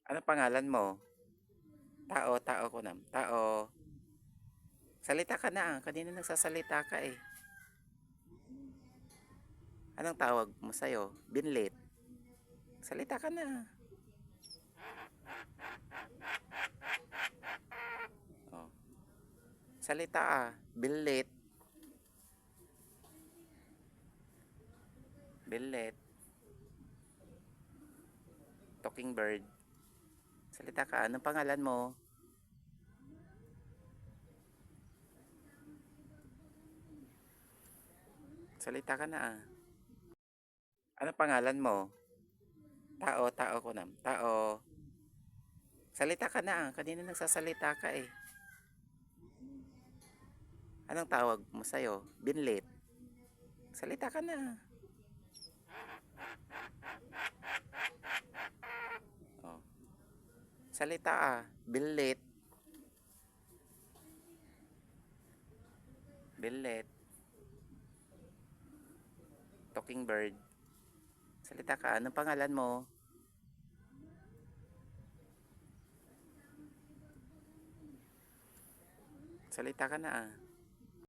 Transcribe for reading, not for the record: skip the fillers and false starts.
Ano pangalan mo? Tao, tao ko na. Tao. Salita ka na. Kanina nagsasalita ka eh. Anong tawag mo sa'yo? Binlit. Salita ka na. Oh. Salita ah. Binlit. Binlit. Talking bird. Salita ka. Anong pangalan mo? Salita ka na ah. Ano pangalan mo? Tao, tao ko na. Tao. Salita ka na ah. Kanina nagsasalita ka eh. Anong tawag mo sa'yo? Binlit. Salita ka na. Oh. Salita ah. Binlit. Binlit. Talking bird. Salita ka. Anong pangalan mo? Salita ka na ah.